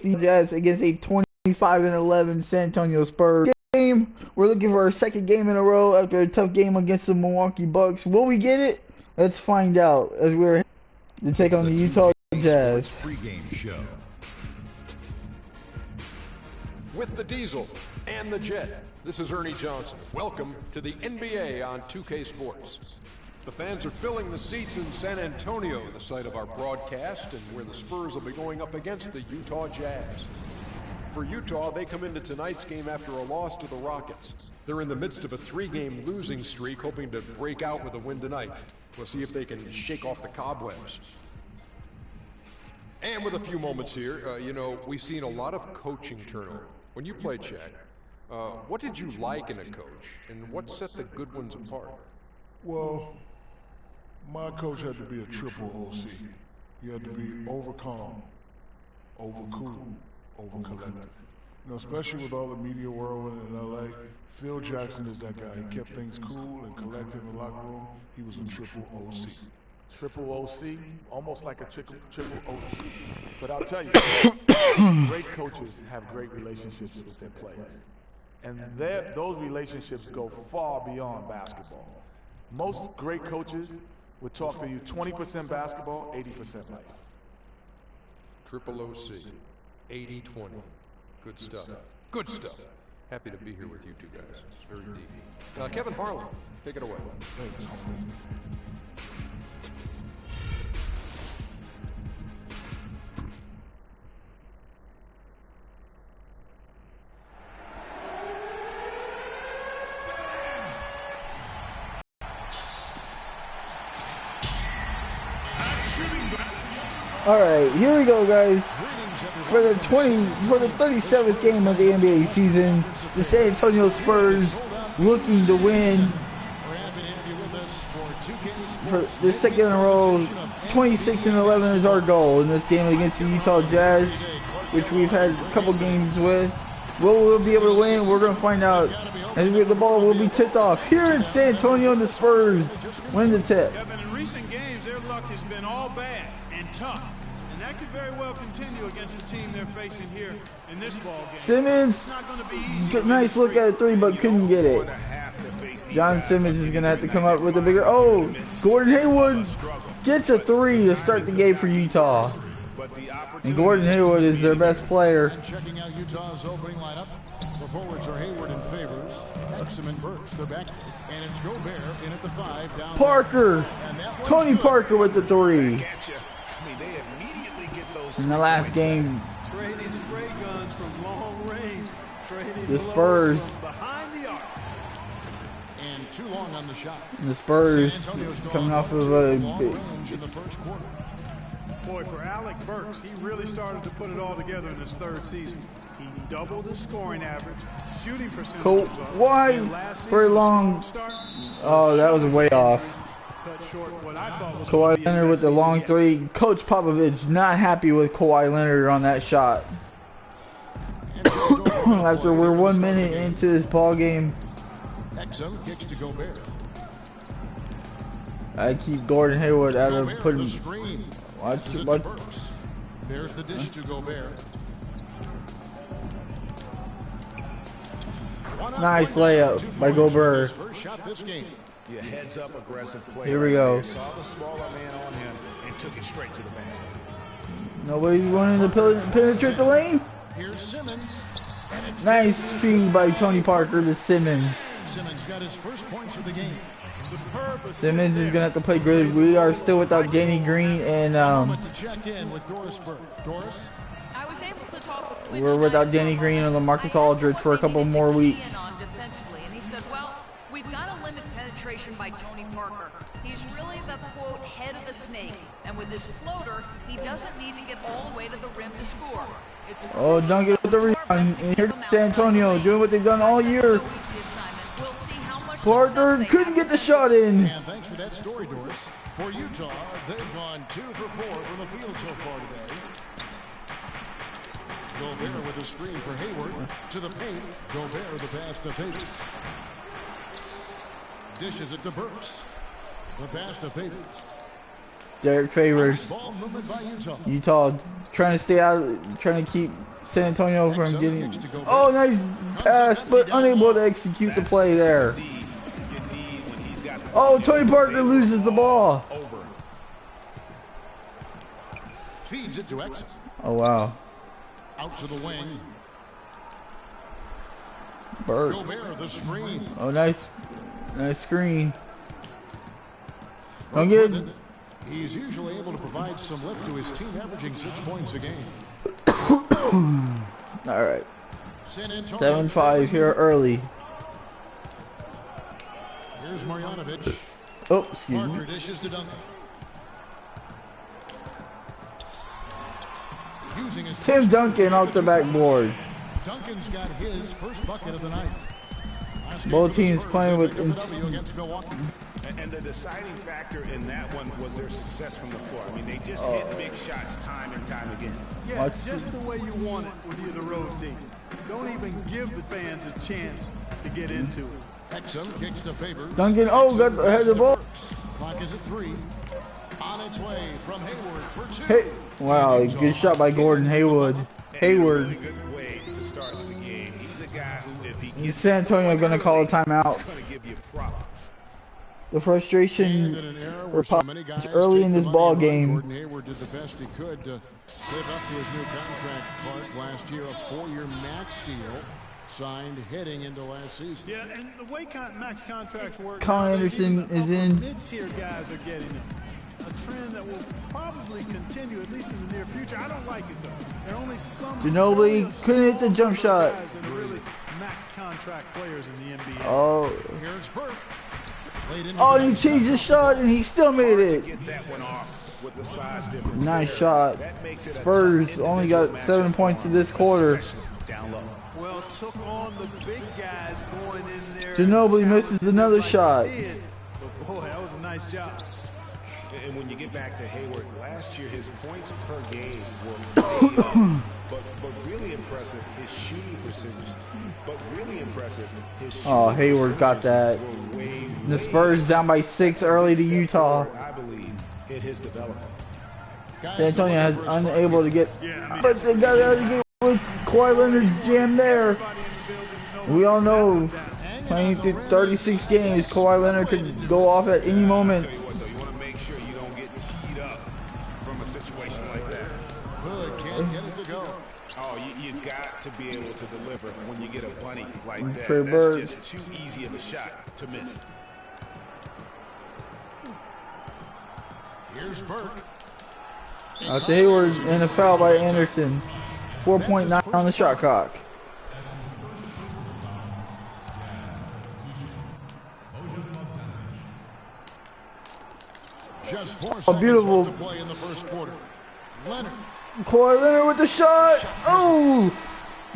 the Jazz against a 25-11 San Antonio Spurs game. We're looking for our second game in a row after a tough game against the Milwaukee Bucks. Will we get it? Let's find out as we're to take on the Utah Jazz. Pre-game show with the Diesel and the Jet. This is Ernie Johnson. Welcome to the NBA on 2K Sports. The fans are filling the seats in San Antonio, the site of our broadcast, and where the Spurs will be going up against the Utah Jazz. For Utah, they come into tonight's game after a loss to the Rockets. They're in the midst of a three-game losing streak, hoping to break out with a win tonight. We'll see if they can shake off the cobwebs. And with a few moments here, we've seen a lot of coaching turnover. When you played, Shaq, what did you like in a coach, and what set the good ones apart? Well, my coach had to be a triple OC. He had to be over calm, over cool, over collective. Especially with all the media whirlwind in LA, Phil Jackson is that guy. He kept things cool and collected in the locker room. He was a triple OC. Triple OC, almost like a triple OC. But I'll tell you, great coaches have great relationships with their players. And those relationships go far beyond basketball. Most great coaches would talk to you 20% basketball, 80% life. Triple OC, 80-20. Good stuff. Good stuff. Happy to be here with you two guys. It's very deep. Kevin Harlan, take it away. Thanks, homie. Alright, here we go, guys. For the 37th game of the NBA season, the San Antonio Spurs looking to win for their second in a row. 26-11 is our goal in this game against the Utah Jazz, which we've had a couple games with. Will we be able to win? We're going to find out. And the ball will be tipped off here in San Antonio, and the Spurs win the tip. Yeah, but in recent games, their luck has been all bad and tough. And that could very well continue against the team they're facing here in this ball game. Simmons, good, nice look at a three, but couldn't get it. John Simmons is going to have to come up with a bigger... Oh, Gordon Hayward gets a three to start the game for Utah. And Gordon Hayward is their best player. Checking out Utah's opening lineup. The forwards are Hayward and Favors, Exum and Burks, the back, and it's Gobert in at the 5. Down Parker, Tony Parker with the three. In the last game, trading spray guns from long range. the Spurs. Behind the arc. And too long on the shot. The Spurs coming off of a big, In the first quarter. Boy, for Alec Burks, he really started to put it all together in his third season. He doubled his scoring average, shooting percentage. Why for a long? Oh, that was way off. Kawhi Leonard with the long three. Coach Popovich not happy with Kawhi Leonard on that shot. After we're 1 minute into this ball game, Exum kicks to Gobert. I keep Gordon Hayward out of Gobert putting. the screen. Watch. There's the dish to Gobert. Nice layup by Gobert. First shot this game. Yeah, heads up, aggressive play. Here we go. Saw the smaller man on him and took it straight to the basket. Nobody's wanting to penetrate the lane. Here's Simmons. And it's Nice feed by Tony Parker to Simmons. Simmons got his first points of the game. Simmons is gonna have to play good. We are still without Danny Green and To check in with Doris Burke. Doris? I was able to talk with we're without Danny Green and LaMarcus Aldridge for a couple more weeks. Defensively, and he said, well, we've got to limit penetration by Tony Parker. He's really the, quote, head of the snake. And with this floater, he doesn't need to get all the way to the rim to score. Oh, dunk it with the rebound. And here's San Antonio doing what they've done all year. Parker couldn't get the shot in. And thanks for that story, Doris. For Utah, they've gone 2 for 4 from the field so far today. Gobert with a screen for Hayward. To the paint. Gobert the pass to Favors. Dishes it to Burks. The pass to Favors. Derek favors Ball movement by Utah. Utah, trying to stay out, trying to keep San Antonio from getting. Oh, nice pass, but unable to execute the play there. Oh, Tony Parker loses the ball. Feeds it to Exum. Oh wow. Out to the wing. Burke. Gobert, the screen. Oh, nice screen. Don't Burke's get. with it. He's usually able to provide some lift to his team, averaging 6 points a game. All right. San Antonio 7-5 here early. Here's Marjanovic. Oh, excuse Parker me. dishes to Duncan. Using his Tim Duncan off the backboard. Duncan's got his first bucket of the night. Last Both game for the teams Spurs, playing they with picked up the W against Milwaukee. And the deciding factor in that one was their success from the floor. I mean, they just hit big shots time and time again. Yeah, just the way you want it when you're the road team. Don't even give the fans a chance to get into it. Exum kicks to Favors. Duncan, oh, got the head of the ball. Clock is at 3. On its way from Hayward for 2. Hey, wow, good shot by Gordon Hayward. Hayward. Really good way to start the game. He's a guy who, if he gets San Antonio going to call a timeout. he's going to give you problems. The frustration And in an era where so many guys early take in the this money ball and run, game. Gordon Hayward did the best he could to live up to his new contract. Clark last year, a 4-year max deal signed heading into last season. Yeah, and the way max contracts work, Kyle nowadays, Anderson even is upper in. Mid-tier guys are getting it. A trend that will probably continue at least in the near future. I don't like it though. There are only some. Ginobili couldn't hit the jump shot. Guys that are really max contract players in the NBA. Oh, Here's Burke. Late into oh, the he changed his shot and he still made it. Get that one off with the size difference. Nice there. shot. That makes it a Spurs tough only got individual 7 matchup points in for this him, quarter. especially down low. Well, took on the big guys going in there. Ginobili misses another Like he shot. did. But boy, that was a nice job. And when you get back to Hayward, last year his points per game were way up, but really impressive his shooting percentage. But really impressive his shooting Oh, Hayward got that. percentages were way, The way Spurs up. down by 6 early to Step Utah. forward, I believe, in his development. San Antonio has unable to get, but they got out of the game with Kawhi Leonard's jam there. We all know, playing through 36 games, Kawhi Leonard could go off at any moment. Tell you what, though, you want to make sure you don't get teed up from a situation like that. Hood can't get it to go. Oh, you've got to be able to deliver when you get a bunny like that. Trey That's Burke. just too easy of a shot to miss. Here's Burke. Out to Hayward and a foul by Anderson. 4.9 on the shot clock. Just 4 Oh, seconds beautiful. left to play in the first quarter. Leonard. Kawhi Leonard with the shot. Oh,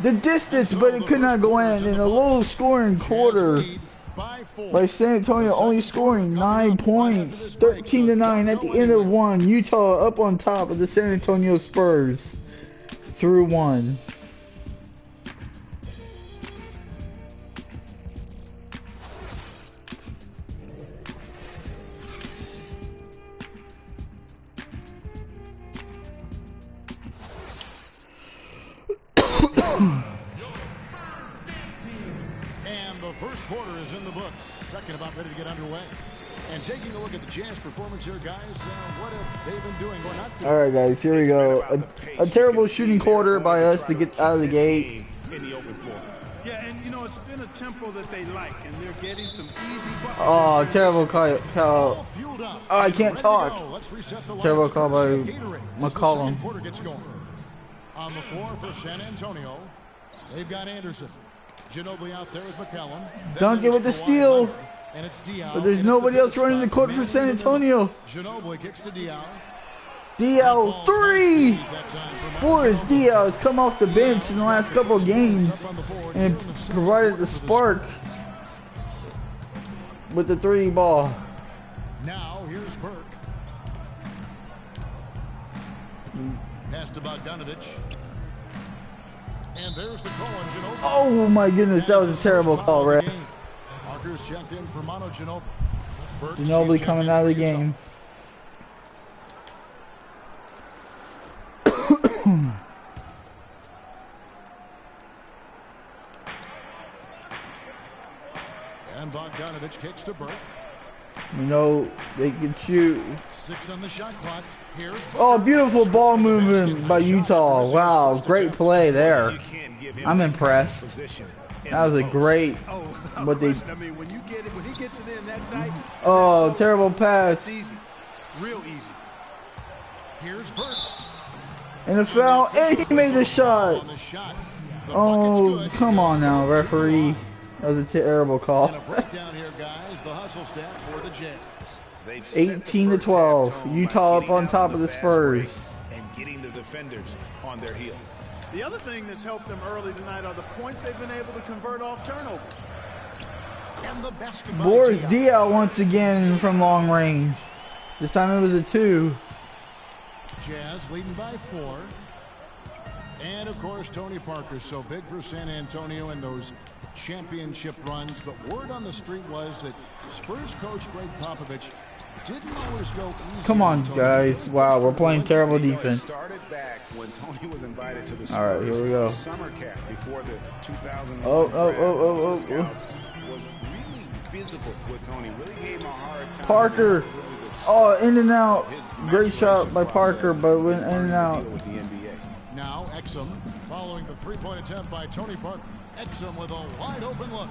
the distance, but it could not go in a low scoring quarter Lead by 4. by San Antonio, only scoring 9 points, 13-9 at the end of one. Utah up on top of the San Antonio Spurs through one. And the first quarter is in the books. Second about ready to get underway. And taking a look at the Jazz performance here, guys, what have they been doing or not doing? All right, guys, here we go. A terrible shooting quarter by us to get out of the gate. In the open floor. Yeah, and you know, it's been a tempo that they like, and they're getting some easy buckets. Oh, terrible call. All fueled up. Oh, I can't Ready to talk. go. Let's reset the Terrible lineups call by courtesy of Gatorade as the McCollum. second quarter gets going. On the floor for San Antonio, they've got Anderson. Ginobili out there with McCallum. Then Duncan with the there's Kawhi steal. Leonard, and it's Diaw. But there's And nobody it's else the running the spot court for man San in the middle. Antonio. Ginobili kicks to Diaw. DL 3. That time for Boris Ginobili. Diaw has come off the bench in the last couple of games Up on the board and here in the second provided the for spark with the 3 ball. Now here's Burke. Pass to Bogdanovich. And there's the call on Ginobili. Oh my goodness, that was a terrible call, ref. Markers checked in for Mono Ginobili. Burke Ginobili sees coming checked out of the in for Utah. game. And Bogdanovich kicks to Burke. You know, they can shoot. 6 on the shot clock. Here's Oh, beautiful ball movement by Utah. Wow, great play there. I'm impressed. That was a great. What they? I mean, when he gets it in that tight. Oh, terrible pass. Easy, real easy. Here's Burks. And a foul, and he made the shot. On the shot. Oh, come on now, referee. That was a terrible call. And a breakdown here, guys. The hustle stats for the Jazz. 18-12. Utah up on top of the Spurs. And getting the defenders on their heels. The other thing that's helped them early tonight are the points they've been able to convert off turnovers. And the basketball. Boris Diaw once again from long range. This time it was a 2. Jazz leading by 4. And of course, Tony Parker, so big for San Antonio in those championship runs. But word on the street was that Spurs coach Greg Popovich didn't always go easy. Come on, guys. Wow, we're playing terrible defense. Started back when Tony was invited to the Spurs All right, here we go. summer camp before the 2001 Oh. Scouts was really physical with Tony. Really gave him a hard time. Parker. Oh, in and out. Great shot by Parker, but went in and out. With the NBA. Now Exum following the three-point attempt by Tony Parker. Exum with a wide open look.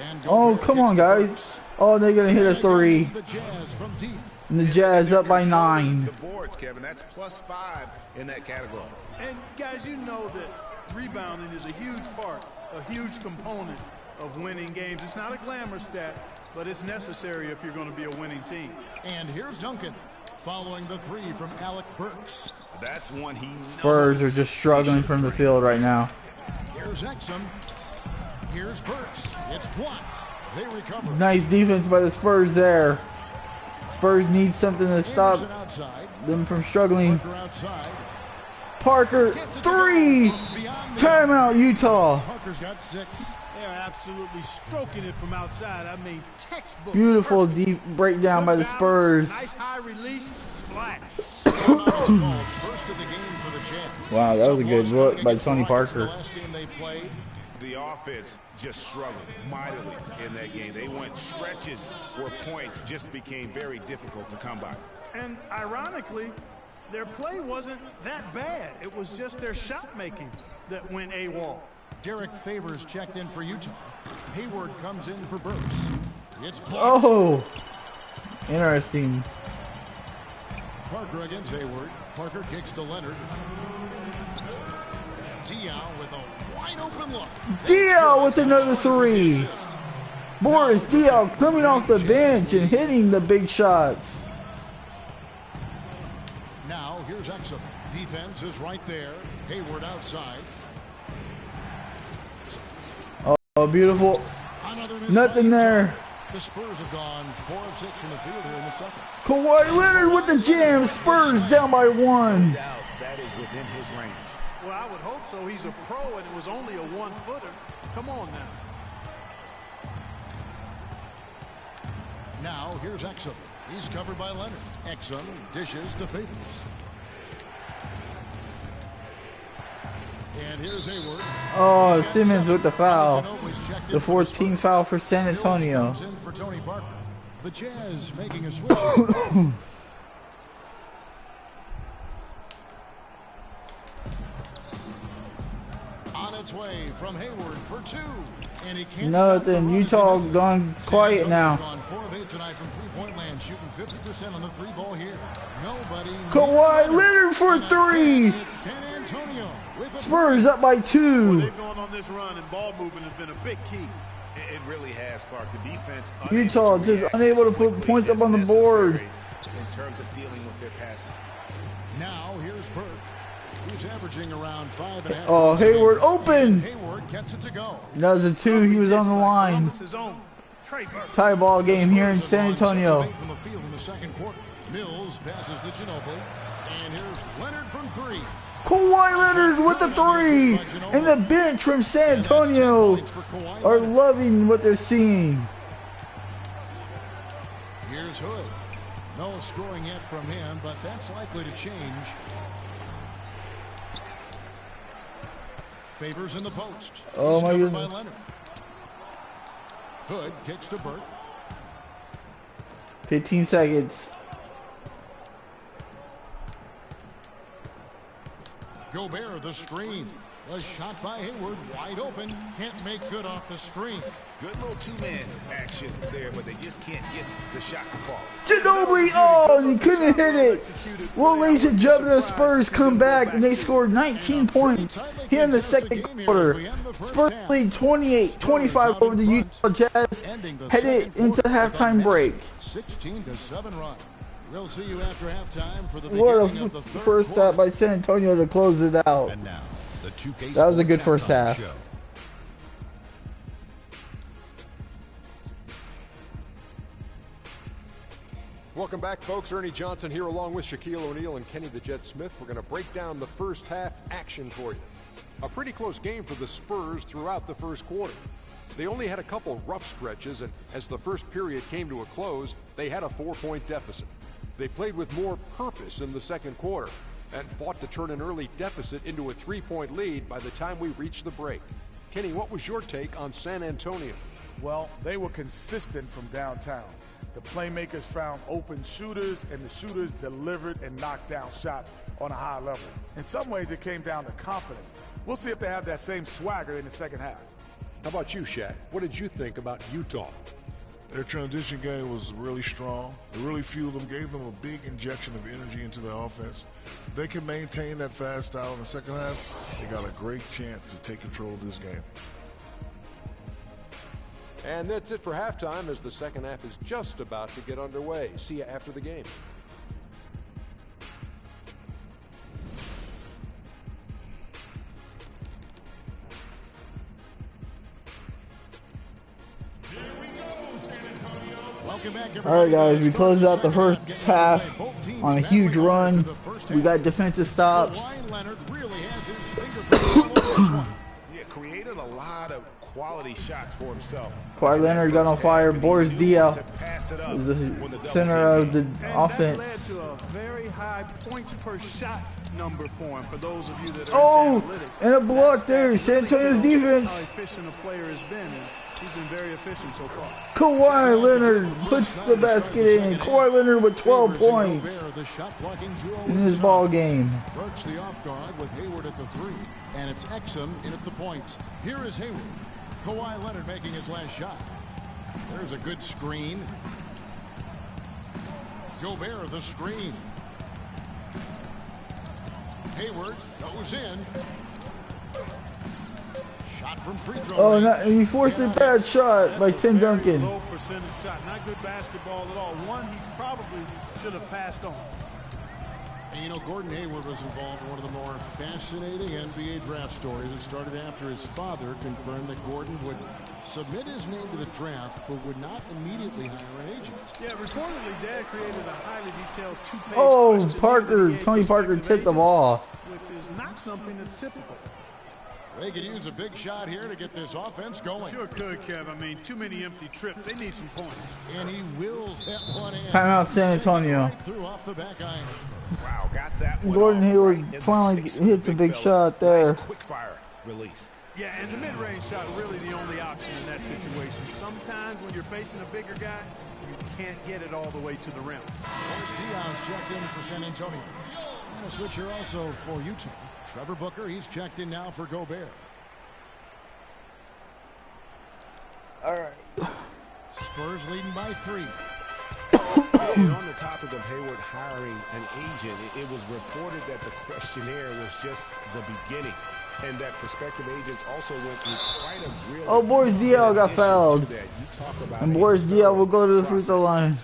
And Oh, come on, guys. Oh, they're going to hit a 3. The Jazz from deep. And the Jazz up by 9. The boards, Kevin. That's +5 in that category. And guys, you know that rebounding is a huge part, a huge component of winning games. It's not a glamour stat, but it's necessary if you're going to be a winning team. And here's Duncan following the 3 from Alec Burks. That's one he knows. Spurs are just struggling from the field right now. Here's Exum. Here's Burks. It's blocked. They recover. Nice defense by the Spurs there. Spurs need something to stop Anderson outside. them from struggling. Parker outside. Parker, 3. Timeout, Utah. Parker's got 6. They're absolutely stroking it from outside. I mean, textbook. Beautiful deep breakdown by the Spurs. Nice high release, splash. First of the game for the Jazz. Wow, that was a good look by Tony Parker. The last game they played. The offense just struggled mightily in that game. They went stretches where points just became very difficult to come by. And ironically, their play wasn't that bad. It was just their shot making that went AWOL. Derek Favors checked in for Utah. Hayward comes in for Burks. It's blocked. Oh, interesting. Parker against Hayward. Parker kicks to Leonard. Diaw with a wide open look. Diaw with another 3. Boris Diaw coming off the bench and hitting the big shots. Now here's Exum. Defense is right there. Hayward outside. Oh, beautiful. Nothing there. The Spurs have gone 4 of 6 from the field here in the second. Kawhi Leonard with the jam. Spurs down by 1. That is within his range. Well, I would hope so. He's a pro, and it was only a 1-footer. Come on now. Now here's Exum. He's covered by Leonard. Exum dishes to Favors. And here's Hayward. Oh, Simmons with the foul. The 14th foul for San Antonio. Comes in for Tony Parker. The Jazz making a switch. On its way from Hayward for 2. And he can't Nothing. Utah's gone quiet now. Gone 4 of 8 tonight from three-point land, shooting 50% on the 3-ball here. Nobody. Kawhi Leonard for 3. It's San Antonio with a Spurs up by 2. They've gone on this run, and ball movement has been a big key. It really has, Clark. The defense. Utah just unable to put points up on the board. In terms of dealing with their passing. Now here's Burke. He's averaging around 5.5. Oh, Hayward open. Hayward gets it to go. That was a 2. He was on the line. Tie ball game here in San Antonio. From the field in the second quarter. Mills passes to Ginobili. And here's Leonard from 3. Kawhi Leonard with the 3. And the bench from San Antonio are loving what they're seeing. Here's Hood. No scoring yet from him, but that's likely to change. Favors in the post. Oh, my goodness. Hood kicks to Burke. 15 seconds. Gobert, the screen. A shot by Hayward, wide open. Can't make good off the screen. Good little two-man action there, but they just can't get the shot to fall. Ginobili, oh, and he couldn't hit it. Well, ladies and gentlemen, the Spurs come back and they scored 19 points here in the second quarter. Spurs lead 28-25 over the Utah Jazz, headed into halftime break. 16-7 run. We'll see you after halftime for the What beginning a of the third first half by San Antonio to close it out. And now, the 2K That was a good Sports first half. Show. Welcome back, folks. Ernie Johnson here along with Shaquille O'Neal and Kenny the Jet Smith. We're going to break down the first half action for you. A pretty close game for the Spurs throughout the first quarter. They only had a couple rough stretches, and as the first period came to a close, they had a 4-point deficit. They played with more purpose in the second quarter and fought to turn an early deficit into a 3-point lead by the time we reached the break. Kenny, what was your take on San Antonio? Well, they were consistent from downtown. The playmakers found open shooters, and the shooters delivered and knocked down shots on a high level. In some ways, it came down to confidence. We'll see if they have that same swagger in the second half. How about you, Shaq? What did you think about Utah? Their transition game was really strong. It really fueled them, gave them a big injection of energy into their offense. If they can maintain that fast style in the second half, they got a great chance to take control of this game. And that's it for halftime, as the second half is just about to get underway. See you after the game. All right, guys, we closed out the first half on a huge run. We got defensive stops. Yeah, created a lot of quality shots for himself. Kawhi Leonard got on fire. Boris Diaw To pass it up is the when the double center team of the And offense. that led to a very high points per shot number for him. For those of you that are Oh, into analytics, and a block that there. stat San really Antonio's tells defense. How efficient a player has been, and he's been very efficient so far. Kawhi Leonard puts the basket in. Kawhi Leonard with 12 points in this ball game. Burks the off guard with Hayward at the 3, and it's Exum in at the point. Here is Hayward. Kawhi Leonard making his last shot. There's a good screen. Gobert the screen. Hayward goes in. Shot from free throw. Oh, no, he forced a bad shot by Tim Duncan. Low percentage shot, not good basketball at all. One he probably should have passed on. And you know, Gordon Hayward was involved in one of the more fascinating NBA draft stories. It started after his father confirmed that Gordon would submit his name to the draft, but would not immediately hire an agent. Yeah, reportedly, Dad created a highly detailed two-page Oh, question Parker, to Tony Parker tipped the ball. which is not something that's typical. They could use a big shot here to get this offense going. Sure could, Kev. I mean, too many empty trips. They need some points. And he wills that one in. Timeout San Antonio. Right through off the back iron. Wow, got that one Gordon off Hayward right in the finally face of the hits a big fella. shot there. Nice quick fire release. Yeah, and the mid-range shot really the only option in that situation. Sometimes when you're facing a bigger guy, you can't get it all the way to the rim. Boris Diaz checked in for San Antonio. And a switch here also for Utah. Trevor Booker, he's checked in now for Gobert. All right. Spurs leading by 3. And on the topic of Hayward hiring an agent, it was reported that the questionnaire was just the beginning, and that prospective agents also went through quite a grill. Oh, Boris Diaw got fouled. And Boris Diaw will go to the free throw line.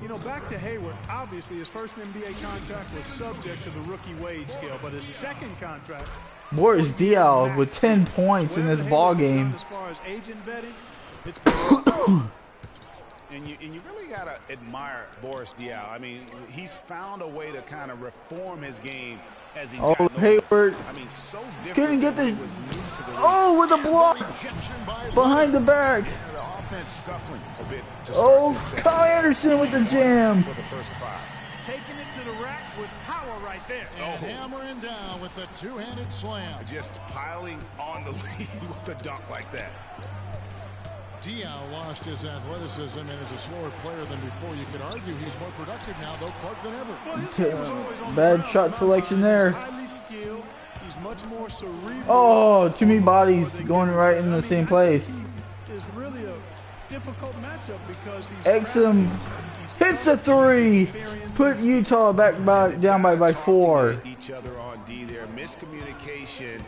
You know, back to Hayward, obviously his first NBA contract was subject to the rookie wage scale, but his second contract... Boris Diaw with 10 points in this ball game. As far as agent vetting, it's And you really got to admire Boris Diaw. I mean, he's found a way to kind of reform his game as he's gotten older. Hayward. I mean, so different Couldn't get than the... when he was new to the league. Oh, with a block. Behind the back. The offense scuffling a bit to Oh, start this Kyle Anderson with the jam. for the first 5. taking it to the rack with power right there. And hammering down with the two-handed slam. Just piling on the lead with the dunk like that. Diao lost his athleticism and is a slower player than before. You could argue he's more productive now, though, Clark, than ever. Well, his game was always on the Bad ground. shot selection there. He's highly skilled. He's much more cerebral. Oh, too many bodies going right in the same place. It's really a difficult matchup because he's Exum hits a three. Put Utah back down by 4. Each other on D there, miscommunication,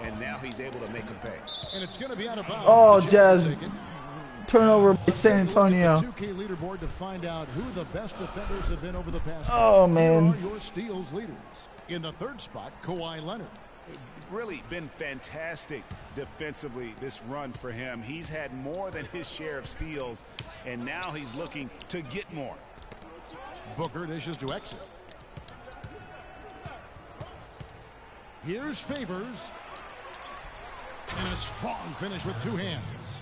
and now he's able to make a pay. And it's going to be out of bounds. Oh, Jazz. Turnover by San Antonio. 2K leaderboard to find out who the best defenders have been over the past. Oh, man. Here are your steals leaders. In the 3rd spot, Kawhi Leonard. Really been fantastic defensively this run for him. He's had more than his share of steals, and now he's looking to get more. Booker dishes to Exum. Here's Favors. And a strong finish with 2 hands.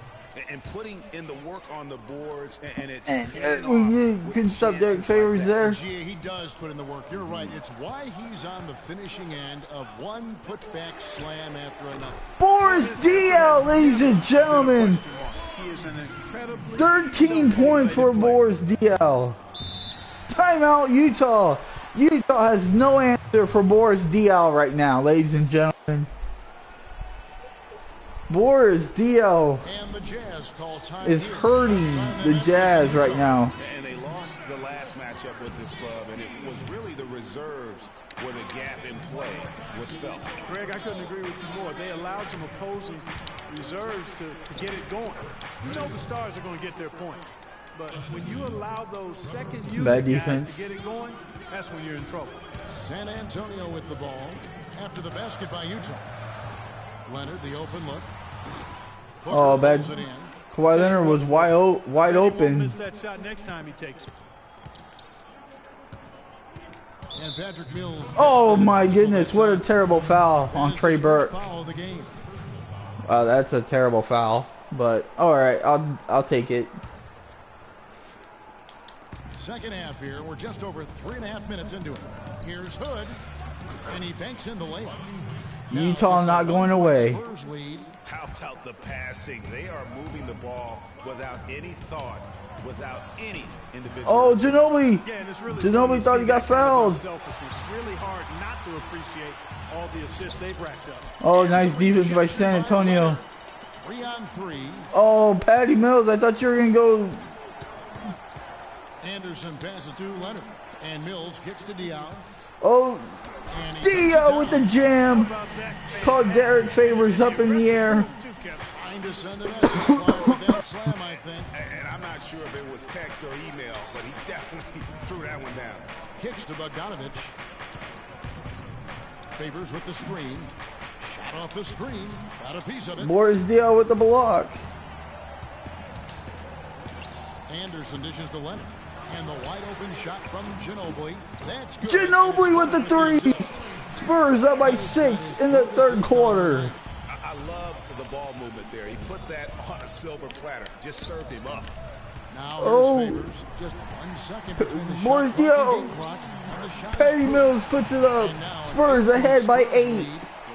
And putting in the work on the boards, and it's We couldn't stop Derek Favors there. Yeah, he does put in the work. You're right. It's why he's on the finishing end of one putback slam after another. Boris Diaw, ladies and gentlemen. He is an incredibly 13 points for Boris Diaw. Timeout, Utah. Utah has no answer for Boris Diaw right now, ladies and gentlemen. Boris Diaw is hurting the Jazz right now. And they lost the last matchup with this club, and it was really the reserves where the gap in play was felt. Greg, I couldn't agree with you more. They allowed some opposing reserves to get it going. You know the stars are going to get their point. But when you allow those second unit guys to get it going, that's when you're in trouble. San Antonio with the ball after the basket by Utah. Leonard, the open look. Booker Oh, bad. Kawhi Leonard was wide open. Miss that shot next time he takes it. And Patrick Mills. Oh my goodness, what a terrible foul on Trey Burke. Wow, that's a terrible foul. But alright, I'll take it. Second half here. We're just over 3.5 minutes into it. Here's Hood. And he banks in the layup. Utah not going away. How about the passing? They are moving the ball without any thought, without any individual. Oh, Ginobili. Yeah, and it's really Ginobili thought he got fouled. It's really hard not to appreciate all the assists they've racked up. Oh, nice defense by San Antonio. 3-on-3. Oh, Patty Mills, I thought you were going to go. Anderson passes to Leonard. And Mills kicks to Diaw. Oh, Diaw with the jam. Called Derek Favors up in the air. Trying to send it that slam, I think. And I'm not sure if it was text or email, but he definitely threw that one down. Kicks to Bogdanovich. Favors with the screen. Shot off the screen. Got a piece of it. Boris Diaw with the block. Anderson dishes to Leonard. And the wide open shot from Ginobili. That's good. Ginobili with the 3. Spurs up by 6 in the 3rd quarter. I love the ball movement there. He put that on a silver platter. Just served him up. Now Oh, just 1 second between the Boris Diaw. Patty Mills puts it up. Spurs ahead by 8. And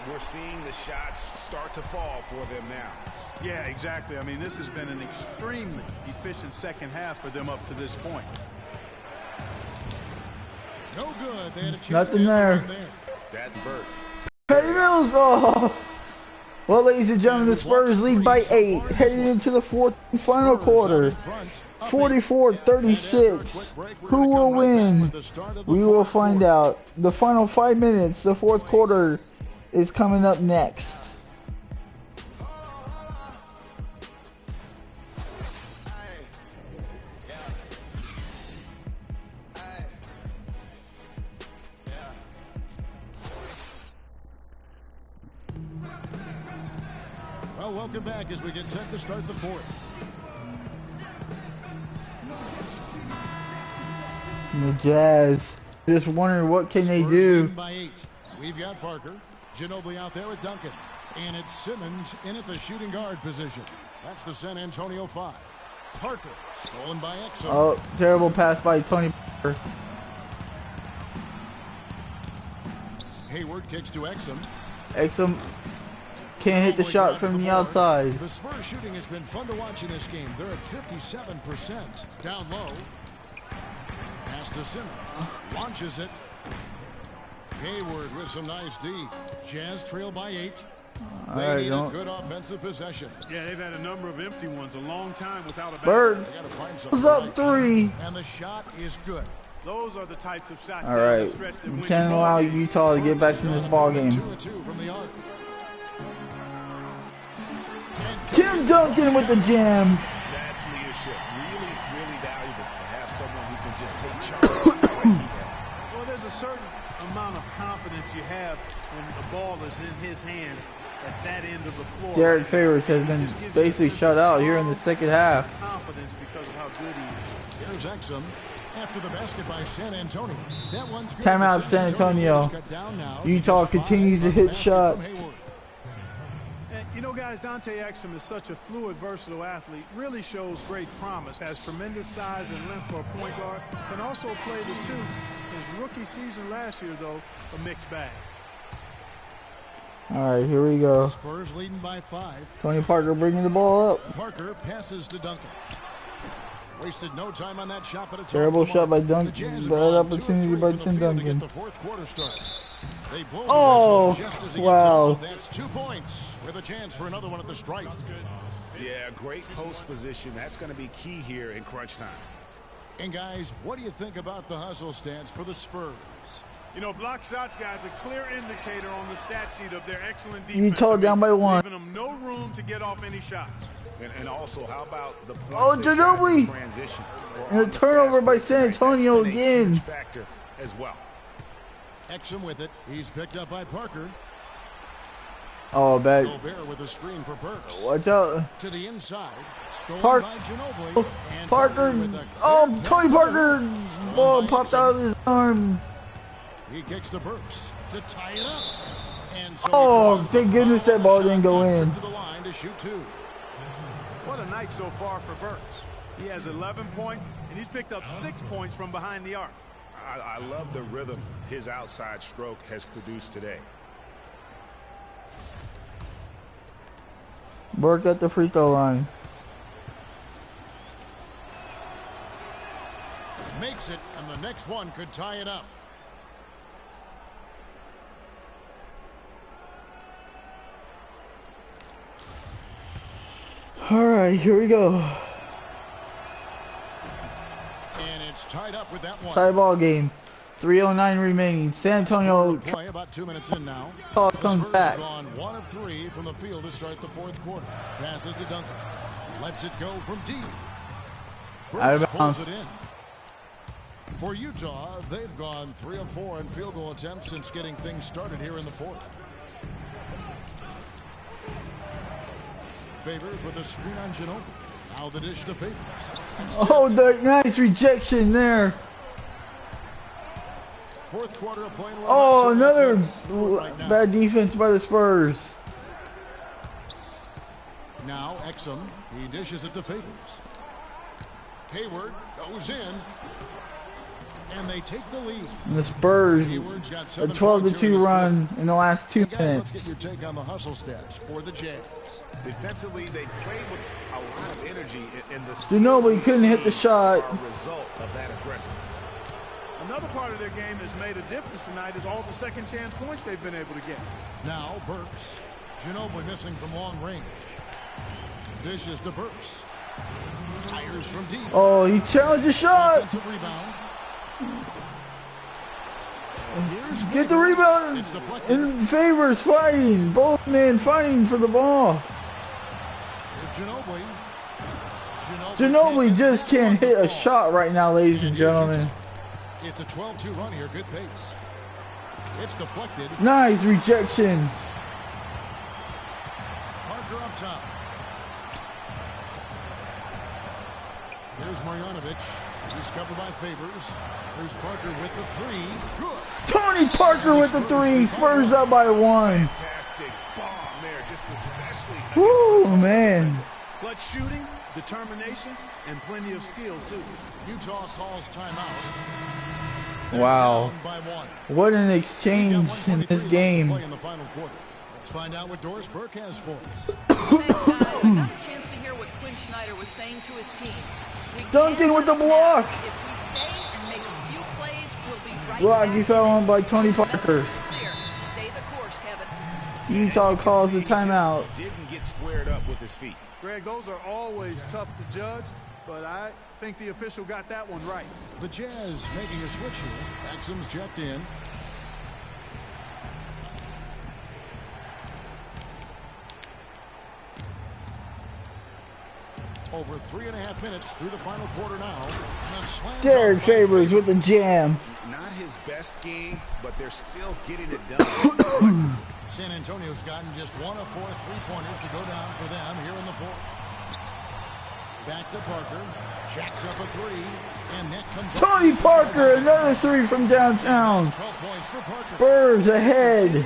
we're seeing the shots start to fall for them now. Yeah, exactly. I mean, this has been an extremely efficient second half for them up to this point. No good. They had a chance. Nothing there. That's Burt. Patty Mills. Oh. Well, ladies and gentlemen, the Spurs lead by 8, heading into the 4th and final quarter. 44-36. Who will win? We will find out. The final 5 minutes, the 4th quarter, is coming up next. Well, welcome back as we get set to start the 4th. And the Jazz just wondering what can they do. By 8. We've got Parker. Ginobili out there with Duncan. And it's Simmons in at the shooting guard position. That's the San Antonio 5. Parker stolen by Exum. Oh, terrible pass by Tony Parker. Hayward kicks to Exum. Exum can't hit the shot from the outside. The Spurs shooting has been fun to watch in this game. They're at 57%. Down low. Pass to Simmons. Launches it. Hayward with some nice D. Jazz trail by 8. They need a good offensive possession. Yeah, they've had a number of empty ones a long time without a basket. Bird was up 3. And the shot is good. Those are the types of shots. All right, we can't allow Utah to get back in this ball game. 2-2 from the arc. Tim Duncan with the jam. That's leadership. Really, really valuable to have someone who can just take charge. Well, there's a certain amount of confidence you have when the ball is in his hands at that end of the floor. Derek Favors has been basically shut out here in the second half. Confidence because of how good he is. Here's Exum after the basket by San Antonio. That one's good. Timeout, San Antonio. Utah continues to hit shots. And you know, guys, Dante Exum is such a fluid, versatile athlete. Really shows great promise. Has tremendous size and length for a point guard. Can also play the 2. His rookie season last year, though, a mixed bag. All right, here we go. Spurs leading by 5. Tony Parker bringing the ball up. Parker passes to Duncan. Wasted no time on that shot, but it's terrible shot by Duncan. Bad opportunity by Tim Duncan. Oh, wow. That's 2 points with a chance for another one at the stripe. Yeah, great post position. That's going to be key here in crunch time. And guys, what do you think about the hustle stats for the Spurs? You know, block shots, guys, a clear indicator on the stat sheet of their excellent defense. Utah down by 1. Giving them no room to get off any shots. And also, how about the Ginobili transition? And a turnover by San Antonio again. Factor as well. Exum with it. He's picked up by Parker. Oh, bad. Gobert with a screen for Burks. Watch out. To the inside. Parker. Parker. Oh, Tony Parker. Ball popped out of his arm. He kicks to Burks to tie it up. And so oh, thank goodness that ball didn't go in. To the line to shoot 2. What a night so far for Burks. He has 11 points, and he's picked up 6 points from behind the arc. I love the rhythm his outside stroke has produced today. Burke at the free throw line. Makes it, and the next one could tie it up. All right, here we go. And it's tied up with that one. Tie ball game. 3:09 remaining. San Antonio. Play about 2 minutes in now. Comes back. Gone 1 of 3 from the field to start the 4th quarter. Passes to Duncan. Lets it go from deep. Out of bounds. Pulls it in. For Utah, they've gone 3 of 4 in field goal attempts since getting things started here in the 4th. Favors with a screen on Ginobili. Now the dish to Favors. Oh, the nice rejection there. 4th quarter of playing. Oh, another bad defense by the Spurs. Now Exum, he dishes it to Favors. Hayward goes in, and they take the lead. And the Spurs, a 12-2 run in the last 2 minutes. Let's get your take on the hustle stats for the Jazz. Defensively, they played with a lot of energy in the Ginobili couldn't hit the shot. Result of that aggressiveness. Another part of their game that's made a difference tonight is all the second chance points they've been able to get. Now Burks. Ginobili missing from long range. Dishes to Burks. Fires from deep. Oh, he challenged the shot. Rebound. Get the rebound. And Favors fighting. Both men fighting for the ball. Ginobili just can't hit a shot right now, ladies and gentlemen. It's a 12-2 run here. Good pace. It's deflected. Nice rejection. Parker up top. Here's Marjanovic. He's covered by Favors. Here's Parker with the 3. Good. Tony Parker with the 3. Spurs up by 1. Fantastic bomb there, just especially. Woo, man. Clutch shooting, determination, and plenty of skill, too. Utah calls timeout. Wow. What an exchange in this game. In the final quarter. Let's find out what Doris Burke has for us. Thanks, guys. I got a chance to hear what Quinn Snyder was saying to his team. Duncan with the block. If we stay and make a few plays, we'll be right Block, back. he fell on by Tony Parker. Clear. Stay the course, Kevin. Utah calls the timeout. Didn't get squared up with his feet. Greg, those are always tough to judge, but I think the official got that one right. The Jazz making a switch here. Exum's checked in. Over 3.5 minutes through the final quarter now. Derek Favors with the jam. Not his best game, but they're still getting it done. San Antonio's gotten just 1 of 4 3-pointers to go down for them here in the fourth. Back to Parker. Jacks up a 3. And that comes Tony Parker, another 3 from downtown. 12 points for Parker. Spurs ahead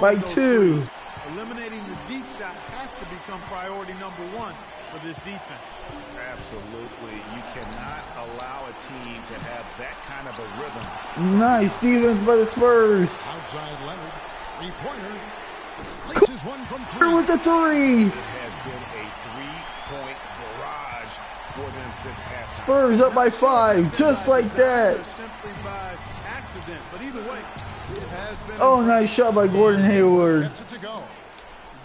by 2. Eliminating the deep shot has to become priority number 1 for this defense. Absolutely. You cannot allow a team to have that kind of a rhythm. Nice defense by the Spurs. Outside Leonard. 3-pointer. Places one from 3. With the 3. It has been a 3-point barrage for them since halftime. Spurs up by 5, just like that. Simply by accident, but either way, it has been. Oh, nice shot by Gordon Hayward. Gets it to go.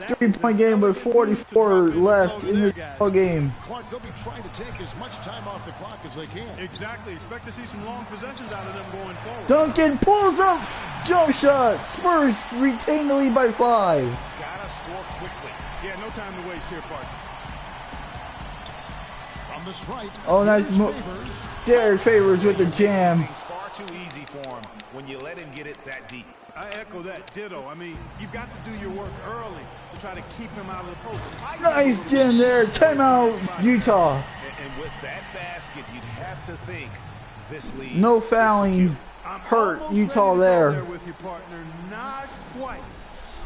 3-point game, but 44 left in the ball game. Clark, they'll be trying to take as much time off the clock as they can. Exactly. Expect to see some long possessions out of them going forward. Duncan pulls up, jump shot. Spurs retain the lead by 5. Gotta score quickly. Yeah, no time to waste here, Parker. From the stripe. Oh, nice move. Derek Favors with the jam. It's far too easy for him when you let him get it that deep. I echo that ditto. I mean, you've got to do your work early to try to keep him out of the post. Nice jam there. Timeout, Utah. And with that basket, you'd have to think this lead. No fouling. Hurt Utah there. With your partner, not quite.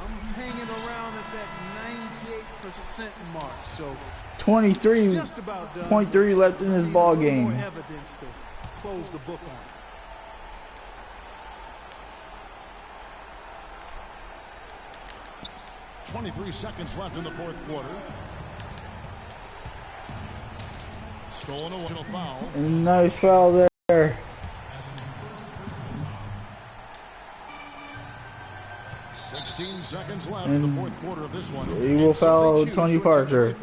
I'm hanging around at that 98% mark. So 23.3 left in this ball game. More evidence to close the book on. 23 seconds left in the fourth quarter. Stolen a foul. Nice foul there. 16 seconds left in the fourth quarter of this one. He will foul Tony Parker.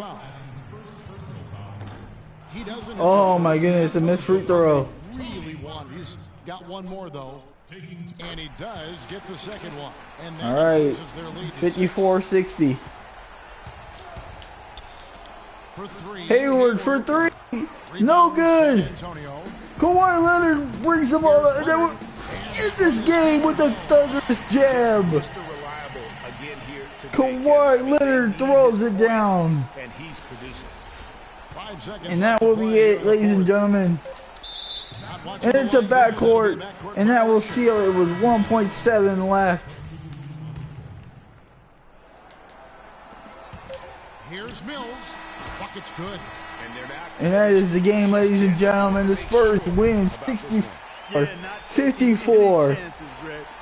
He doesn't. Oh my goodness, a missed free throw. Really want. He's got one more though. And he does get the second one. And all right, 54-60. For 3. Hayward for 3. No good. Kawhi Leonard brings the ball in this game with the thunderous jab. Kawhi Leonard throws it down. And he's producing. And that will be it, ladies and gentlemen. And it's a backcourt, and that will seal it with 1.7 left. Here's Mills. Bucket's good. And that is the game, ladies and gentlemen. The Spurs win 54.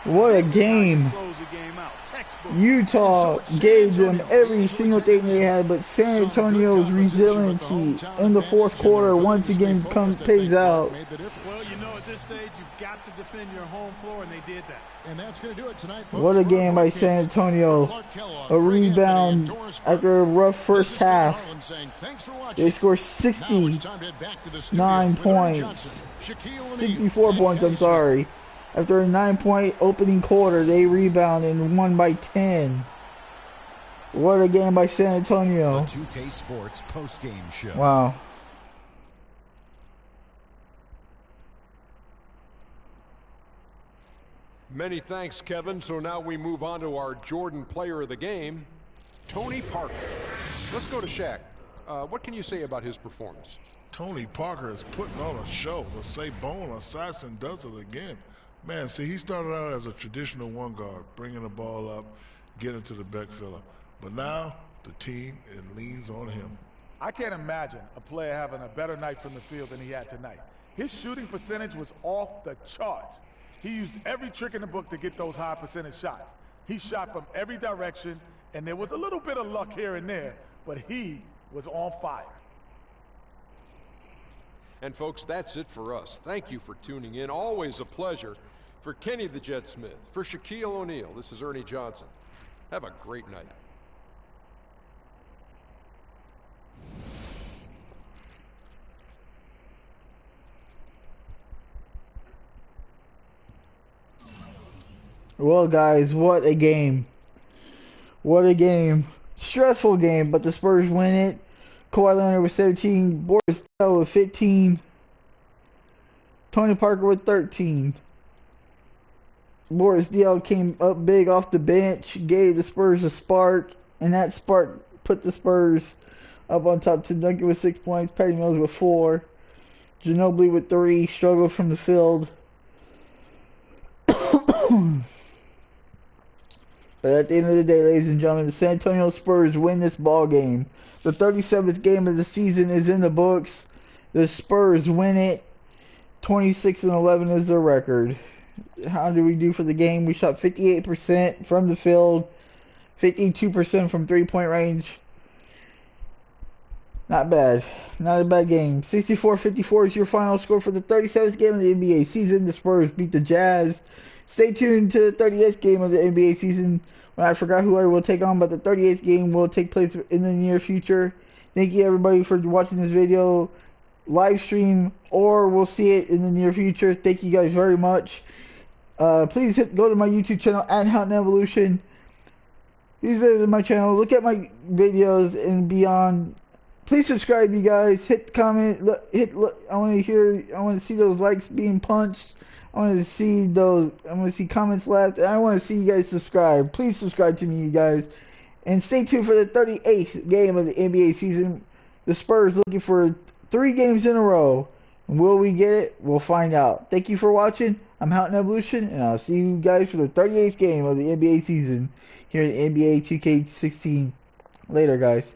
What a game. Utah gave them every single thing they had, but San Antonio's resiliency in the fourth quarter once again pays out. Well, you know, at this stage, you've got to defend your home floor, and they did that. And that's going to do it tonight, folks. What a game by San Antonio. A rebound after a rough first half. They scored 69 points. 64 points, I'm sorry. After a 9-point opening quarter, they rebounded and won by 10. What a game by San Antonio. The 2K Sports post-game show. Wow. Many thanks, Kevin. So now we move on to our Jordan player of the game, Tony Parker. Let's go to Shaq. What can you say about his performance? Tony Parker is putting on a show. The say Bone Assassin does it again. Man, see, he started out as a traditional one guard, bringing the ball up, getting to the back filler. But now the team, it leans on him. I can't imagine a player having a better night from the field than he had tonight. His shooting percentage was off the charts. He used every trick in the book to get those high percentage shots. He shot from every direction, and there was a little bit of luck here and there, but he was on fire. And folks, that's it for us. Thank you for tuning in. Always a pleasure. For Kenny the Jet Smith, for Shaquille O'Neal, this is Ernie Johnson. Have a great night. Well, guys, what a game. What a game. Stressful game, but the Spurs win it. Kawhi Leonard with 17. Boris Diaw with 15. Tony Parker with 13. Boris Diaw came up big off the bench, gave the Spurs a spark, and that spark put the Spurs up on top. Tim Duncan with 6 points. Patty Mills with 4. Ginobili with 3. Struggled from the field. But at the end of the day, ladies and gentlemen, the San Antonio Spurs win this ball game. The 37th game of the season is in the books. The Spurs win it. 26-11 is their record. How did we do for the game? We shot 58% from the field, 52% from three-point range. Not bad. Not a bad game. 64-54 is your final score for the 37th game of the NBA season. The Spurs beat the Jazz. Stay tuned to the 38th game of the NBA season. When I forgot who I will take on, but the 38th game will take place in the near future. Thank you, everybody, for watching this video. Live stream, or we'll see it in the near future. Thank you guys very much. Please go to my YouTube channel at HOWTONEVOLUTION. Please visit my channel. Look at my videos and beyond. Please subscribe, you guys. Hit the comment. I want to see those likes being punched. I want to see comments left. And I want to see you guys subscribe. Please subscribe to me, you guys. And stay tuned for the 38th game of the NBA season. The Spurs looking for 3 games in a row. Will we get it? We'll find out. Thank you for watching. I'm HOWTONEVOLUTION, and I'll see you guys for the 38th game of the NBA season here in NBA 2K16. Later, guys.